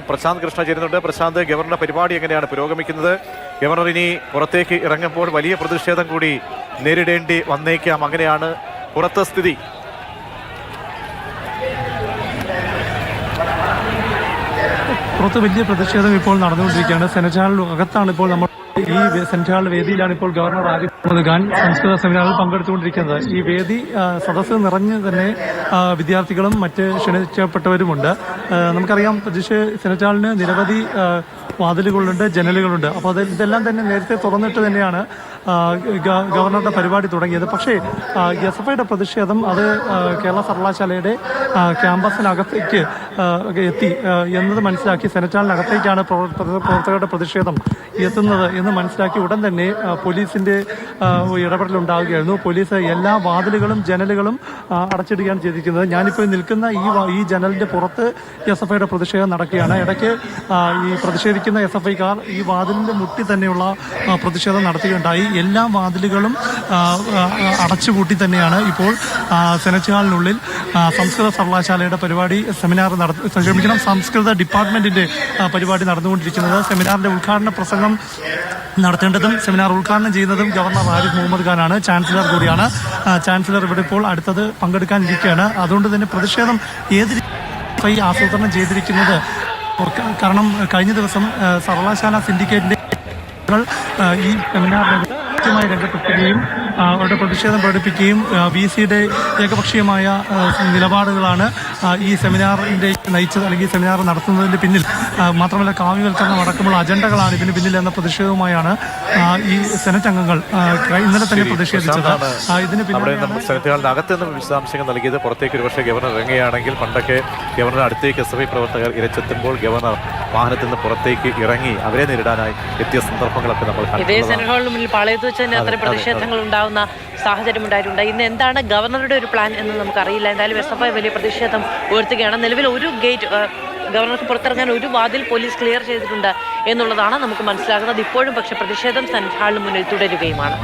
പ്രശാന്ത് കൃഷ്ണ ചേരുന്നുണ്ട്. പ്രശാന്ത്, ഗവർണറുടെ പരിപാടി എങ്ങനെയാണ് പുരോഗമിക്കുന്നത്? ഗവർണർ ഇനി പുറത്തേക്ക് ഇറങ്ങുമ്പോൾ വലിയ പ്രതിഷേധം കൂടി നേരിടേണ്ടി വന്നേക്കാം. അങ്ങനെയാണ് പുറത്തെ സ്ഥിതി. പുറത്ത് വലിയ പ്രതിഷേധം ഇപ്പോൾ നടന്നുകൊണ്ടിരിക്കുകയാണ്. സെനറ്റ് ഹാളിൽ അകത്താണ് ഇപ്പോൾ നമ്മൾ ഈ സെനറ്റ് ഹാൾ വേദിയിലാണ് ഇപ്പോൾ ഗവർണർ ആരിഫ് മുഹമ്മദ് ഖാൻ സംസ്കൃത സെമിനാറിൽ പങ്കെടുത്തുകൊണ്ടിരിക്കുന്നത്. ഈ വേദി സദസ്സ് നിറഞ്ഞ് തന്നെ വിദ്യാർത്ഥികളും മറ്റ് ക്ഷണിക്കപ്പെട്ടവരുമുണ്ട്. നമുക്കറിയാം സെനറ്റ് ഹാളിന് നിരവധി വാതിലുകളുണ്ട്, ജനലുകളുണ്ട്. അപ്പോൾ ഇതെല്ലാം തന്നെ നേരത്തെ തുറന്നിട്ട് തന്നെയാണ് ഗവർണറുടെ പരിപാടി തുടങ്ങിയത്. പക്ഷേ എസ്എഫ്ഐയുടെ പ്രതിഷേധം അത് കേരള സർവകലാശാലയുടെ ക്യാമ്പസിനകത്തേക്ക് എത്തി എന്നത് മനസ്സിലാക്കി സെനറ്റ് ഹാളിനകത്തേക്കാണ് പ്രവർത്തകരുടെ പ്രതിഷേധം എത്തുന്നത് എന്ന് മനസ്സിലാക്കി ഉടൻ തന്നെ പോലീസിന്റെ ഇടപെടലുണ്ടാവുകയായിരുന്നു. പോലീസ് എല്ലാ വാതിലുകളും ജനലുകളും അടച്ചിടുകയാണ് ചെയ്തിരിക്കുന്നത്. ഞാനിപ്പോൾ നിൽക്കുന്ന ഈ ജനലിന്റെ പുറത്ത് എസ്എഫ്ഐയുടെ പ്രതിഷേധം നടക്കുകയാണ്. ഇടയ്ക്ക് ഈ പ്രതിഷേധിക്കുന്ന എസ്എഫ്ഐക്കാർ ഈ വാതിലിന്റെ മുട്ടി തന്നെയുള്ള പ്രതിഷേധം നടത്തുകയുണ്ടായി. എല്ലാ വാതിലുകളും അടച്ചുപൂട്ടി തന്നെയാണ് ഇപ്പോൾ സെനറ്റ് ഹാളിനുള്ളിൽ സംസ്കൃത സർവകലാശാലയുടെ പരിപാടി സംസ്കൃത ഡിപ്പാർട്ട്മെന്റിന്റെ പരിപാടി നടന്നുകൊണ്ടിരിക്കുന്നത്. സെമിനാറിന്റെ ഉദ്ഘാടന പ്രസംഗം നടത്തേണ്ടതും സെമിനാർ ഉദ്ഘാടനം ചെയ്യുന്നതും ഗവർണർ ആരിഫ് മുഹമ്മദ് ഖാനാണ്. ചാൻസലർ കൂടിയാണ്. ചാൻസലർ ഇവിടെ ഇപ്പോൾ അടുത്തത് പങ്കെടുക്കാനിരിക്കുകയാണ്. അതുകൊണ്ട് തന്നെ പ്രതിഷേധം ഏത് രീതിയിൽ ആസൂത്രണം ചെയ്തിരിക്കുന്നത്, കാരണം കഴിഞ്ഞ ദിവസം സർവകലാശാല സിൻഡിക്കേറ്റിന്റെ ഈ സെമിനാറിനെ രംഗത്തെത്തുകയും അവരുടെ പ്രതിഷേധം പ്രകടിപ്പിക്കുകയും VC-യുടെ ഏകപക്ഷീയമായ നിലപാടുകളാണ് ഈ സെമിനാറിന്റെ നയിച്ചത്, അല്ലെങ്കിൽ സെമിനാർ നടത്തുന്നതിന്റെ പിന്നിൽ. മാത്രമല്ല കാവ്യവൽക്കരണം അടക്കമുള്ള അജണ്ടകളാണ് ഇതിന് പിന്നിൽ എന്ന പ്രതിഷേധവുമായാണ് ഈ സെനറ്റ് അംഗങ്ങൾ ഇന്നലെ തന്നെ പ്രതിഷേധിച്ചത്. ഇതിന് പിന്നിൽ സെനറ്റ് ഹാളിന്റെ അകത്തുനിന്ന് വിശദാംശങ്ങൾ നൽകിയത്. പുറത്തേക്ക് ഒരുപക്ഷെ ഗവർണർ ഇറങ്ങുകയാണെങ്കിൽ, പണ്ടൊക്കെ ഗവർണർ അടുത്തേക്ക് എസ്എഫ്ഐ പ്രവർത്തകർ ഇരച്ചെത്തുമ്പോൾ ഗവർണർ വാഹനത്തിൽ നിന്ന് പുറത്തേക്ക് ഇറങ്ങി അവരെ നേരിടാനായി എത്തിയ സന്ദർഭങ്ങളൊക്കെ നമ്മൾ പ്രതിഷേധങ്ങൾ ഉണ്ടാവുന്ന സാഹചര്യം ഉണ്ടായിട്ടുണ്ട്. ഇന്ന് എന്താണ് ഗവർണറുടെ ഒരു പ്ലാൻ എന്ന് നമുക്കറിയില്ല. എന്തായാലും എസ്എഫ്ഐ വലിയ പ്രതിഷേധം ഉയർത്തുകയാണ്. നിലവിൽ ഒരു ഗേറ്റ്, ഗവർണർക്ക് പുറത്തിറങ്ങാൻ ഒരു വാതിൽ പോലീസ് ക്ലിയർ ചെയ്തിട്ടുണ്ട് എന്നുള്ളതാണ് നമുക്ക് മനസ്സിലാകുന്നത്. ഇപ്പോഴും പക്ഷേ പ്രതിഷേധം സെനറ്റ് ഹാളിന് മുന്നിൽ തുടരുകയുമാണ്.